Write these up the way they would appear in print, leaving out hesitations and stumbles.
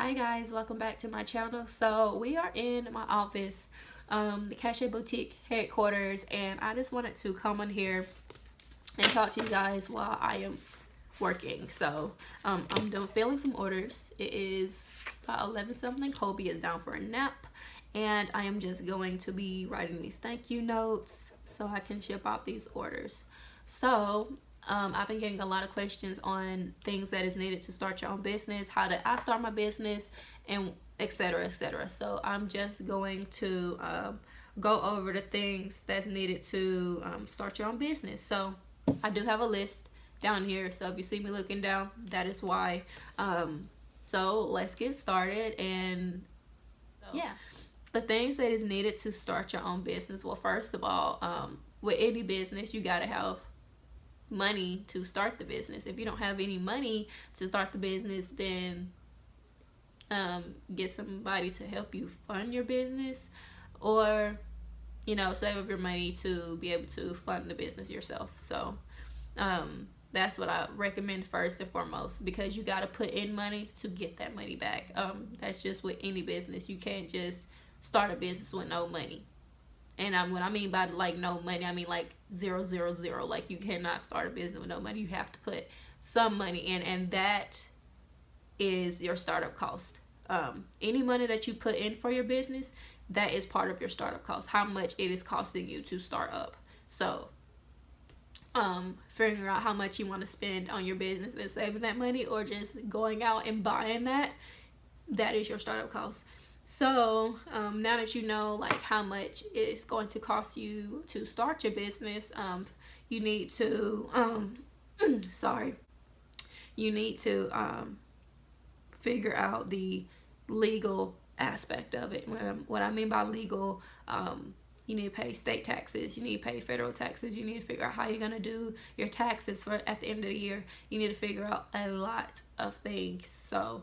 Hi guys, welcome back to my channel. So we are in my office, the Cachet Boutique headquarters, and I just wanted to come on here and talk to you guys while I am working. So I'm done filling some orders. It is about 11 something. Kobe is down for a nap, and I am just going to be writing these thank you notes so I can ship out these orders. So I've been getting a lot of questions on things that is needed to start your own business, how did I start my business, and etc. etc. So I'm just going to go over the things that's needed to start your own business. So I do have a list down here, so if you see me looking down, that is why. So let's get started. And yeah, the things that is needed to start your own business. Well, first of all, with any business, you gotta have money to start the business. If you don't have any money to start the business, then get somebody to help you fund your business, or save up your money to be able to fund the business yourself. So that's what I recommend first and foremost, because you got to put in money to get that money back. That's just with any business. You can't just start a business with no money. And what I mean by like no money, I mean like 000. Like you cannot start a business with no money. You have to put some money in, and that is your startup cost. Any money that you put in for your business, that is part of your startup cost. How much it is costing you to start up. So figuring out how much you want to spend on your business and saving that money, or just going out and buying that is your startup cost. So now that you know like how much it's going to cost you to start your business, you need to you need to figure out the legal aspect of it. What I mean by legal, you need to pay state taxes, you need to pay federal taxes, you need to figure out how you're going to do your taxes for at the end of the year. You need to figure out a lot of things. So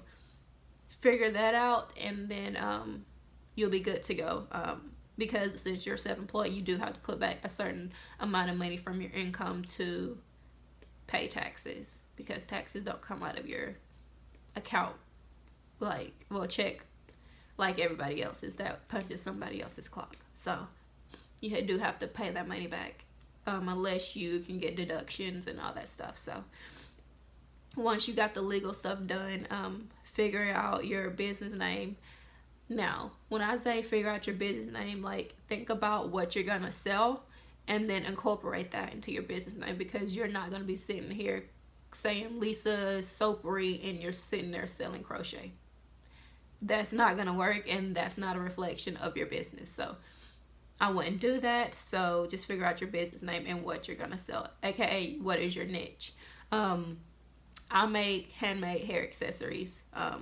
figure that out, and then you'll be good to go, because since you're self-employed, you do have to put back a certain amount of money from your income to pay taxes, because taxes don't come out of your account check like everybody else's that punches somebody else's clock. So you do have to pay that money back, unless you can get deductions and all that stuff. So once you got the legal stuff done, figure out your business name. Now, when I say figure out your business name, like think about what you're gonna sell and then incorporate that into your business name, because you're not gonna be sitting here saying Lisa Soapery and you're sitting there selling crochet. That's not gonna work, and that's not a reflection of your business. So I wouldn't do that. So just figure out your business name and what you're gonna sell, aka what is your niche. I make handmade hair accessories. I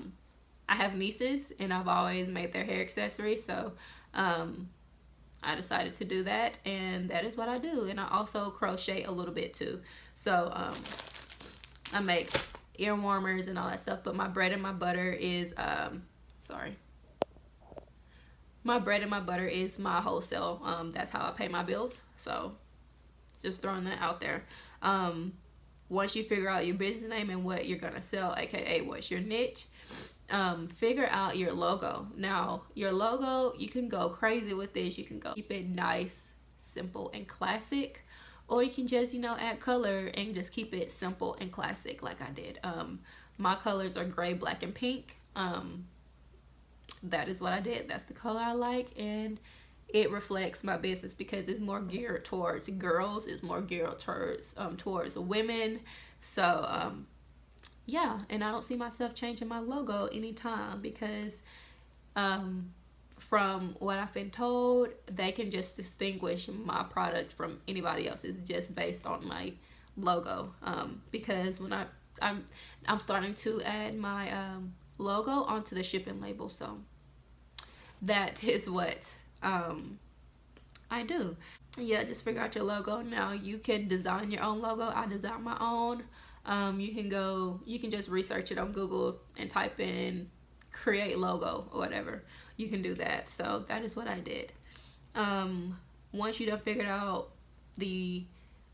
have nieces, and I've always made their hair accessories, so I decided to do that, and that is what I do. And I also crochet a little bit too. So I make ear warmers and all that stuff, but my bread and my butter is my bread and my butter is my wholesale. That's how I pay my bills. So just throwing that out there. Once you figure out your business name and what you're gonna sell, aka what's your niche, figure out your logo. Now, your logo, you can go crazy with this. You can go keep it nice, simple, and classic, or you can just add color and just keep it simple and classic like I did. My colors are gray, black, and pink. That is what I did. That's the color I like, and it reflects my business because it's more geared towards girls. It's more geared towards women. So yeah, and I don't see myself changing my logo anytime, because from what I've been told, they can just distinguish my product from anybody else's just based on my logo. Because when I'm starting to add my logo onto the shipping label, so that is what I do. Yeah, just figure out your logo. Now you can design your own logo. I design my own. You can just research it on Google and type in create logo or whatever. You can do that. So that is what I did. Once you done figured out the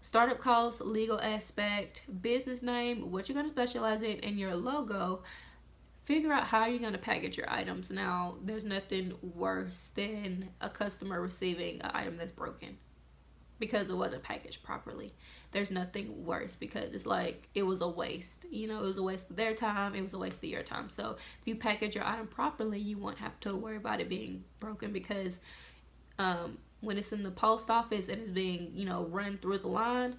startup costs, legal aspect, business name, what you're going to specialize in, and your logo, figure out how you're going to package your items. Now, there's nothing worse than a customer receiving an item that's broken because it wasn't packaged properly. There's nothing worse because it's like it was a waste. You know, it was a waste of their time. It was a waste of your time. So if you package your item properly, you won't have to worry about it being broken, because when it's in the post office and it's being, you know, run through the line,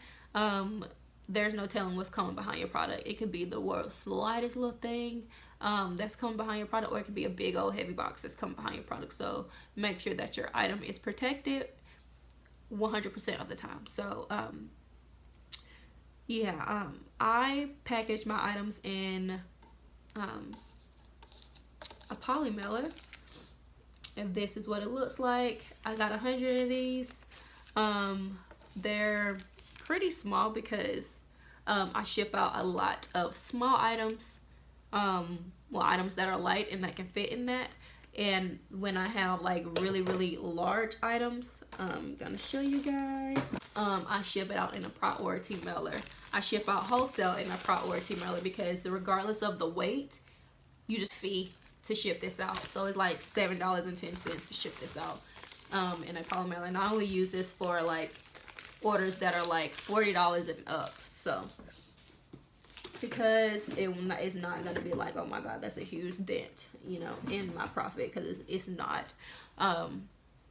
there's no telling what's coming behind your product. It could be the world's slightest little thing that's coming behind your product, or it could be a big old heavy box that's coming behind your product. So make sure that your item is protected 100% of the time. So I package my items in a poly mailer, and this is what it looks like. I got 100 of these. They're pretty small because I ship out a lot of small items, items that are light and that can fit in that. And when I have like really large items, I'm gonna show you guys, I ship it out in a priority mailer. I ship out wholesale in a priority mailer because regardless of the weight, you just fee to ship this out. So it's like $7.10 to ship this out in a poly mailer. And I only use this for like orders that are like $40 and up. So because it's not gonna be like, oh my god, that's a huge dent, you know, in my profit, because it's not.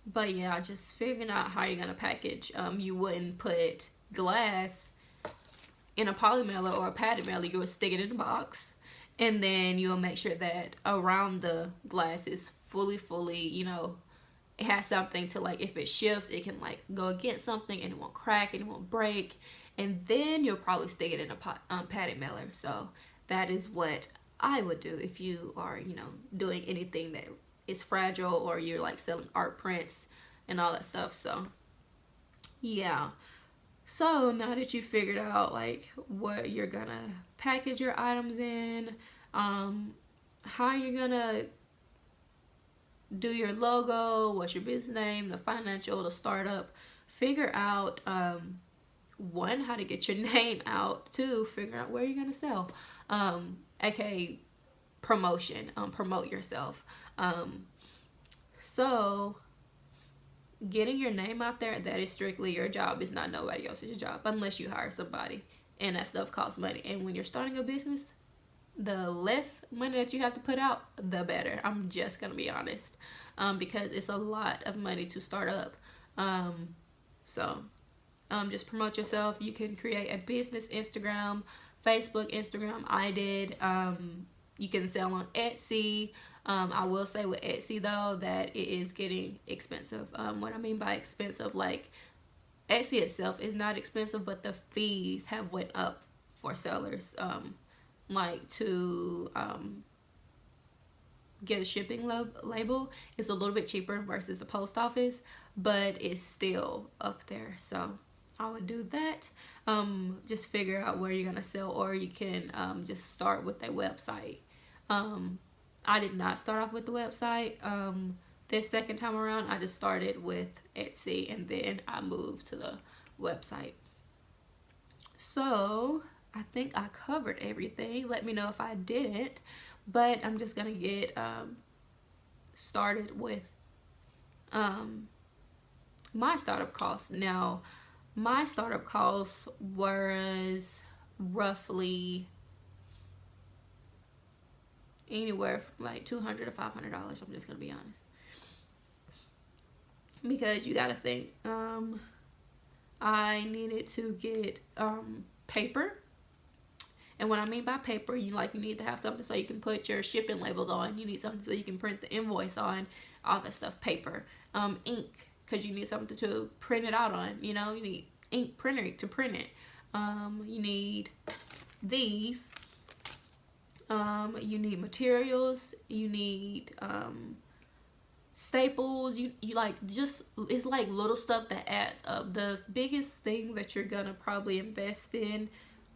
But yeah, just figuring out how you're gonna package. You wouldn't put glass in a poly mailer or a padded mailer. You would stick it in a box, and then you'll make sure that around the glass is fully, you know, it has something to, like, if it shifts, it can like go against something and it won't crack and it won't break. And then you'll probably stick it in a padded mailer. So that is what I would do if you are, you know, doing anything that is fragile, or you're like selling art prints and all that stuff. So yeah. So now that you figured out like what you're gonna package your items in, how you're gonna do your logo, what's your business name, the financial, the startup, figure out one, how to get your name out. Two, figure out where you're gonna sell, aka promotion, promote yourself. So getting your name out there, that is strictly your job. It's not nobody else's job unless you hire somebody, and that stuff costs money. And when you're starting a business, the less money that you have to put out, the better. I'm just gonna be honest, because it's a lot of money to start up. Just promote yourself. You can create a business Instagram, Facebook, Instagram. I did. You can sell on Etsy. I will say with Etsy though that it is getting expensive. What I mean by expensive, like Etsy itself is not expensive, but the fees have went up for sellers. Like to get a shipping label is a little bit cheaper versus the post office, but it's still up there. So I would do that. Just figure out where you're gonna sell, or you can just start with a website. I did not start off with the website. This second time around, I just started with Etsy, and then I moved to the website. So I think I covered everything. Let me know if I didn't, but I'm just gonna get started with my startup costs. Now, my startup costs was roughly anywhere from like $200 to $500. I'm just gonna be honest, because you gotta think, I needed to get paper. And what I mean by paper, you need to have something so you can put your shipping labels on. You need something so you can print the invoice on, all that stuff. Paper, ink, because you need something to print it out on. You know, you need ink printer to print it. You need these. You need materials. You need staples. You like, just, it's like little stuff that adds up. The biggest thing that you're gonna probably invest in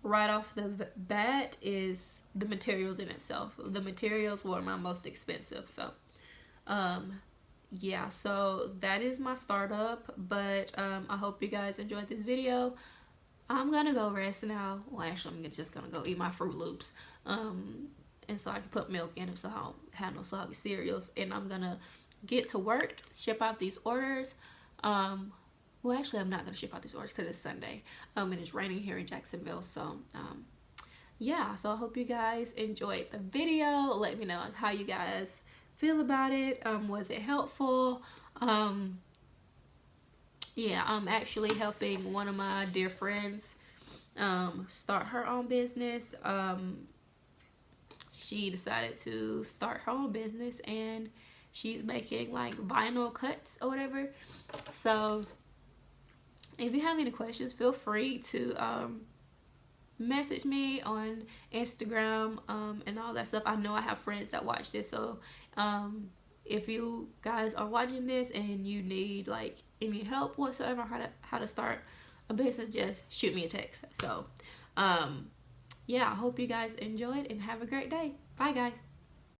right off the bat is the materials in itself. The materials were my most expensive. So yeah, so that is my startup. But I hope you guys enjoyed this video. I'm gonna go rest now. Well, actually, I'm just gonna go eat my Fruit Loops, and so I can put milk in them so I don't have no soggy cereals. And I'm gonna get to work, ship out these orders. Well, actually, I'm not gonna ship out these orders because it's Sunday. And it's raining here in Jacksonville. So yeah, so I hope you guys enjoyed the video. Let me know how you guys feel about it. Was it helpful? Yeah, I'm actually helping one of my dear friends start her own business. She decided to start her own business, and she's making like vinyl cuts or whatever. So if you have any questions, feel free to message me on Instagram and all that stuff. I know I have friends that watch this, so if you guys are watching this and you need like any help whatsoever how to start a business, just shoot me a text. So yeah, I hope you guys enjoyed and have a great day. Bye guys.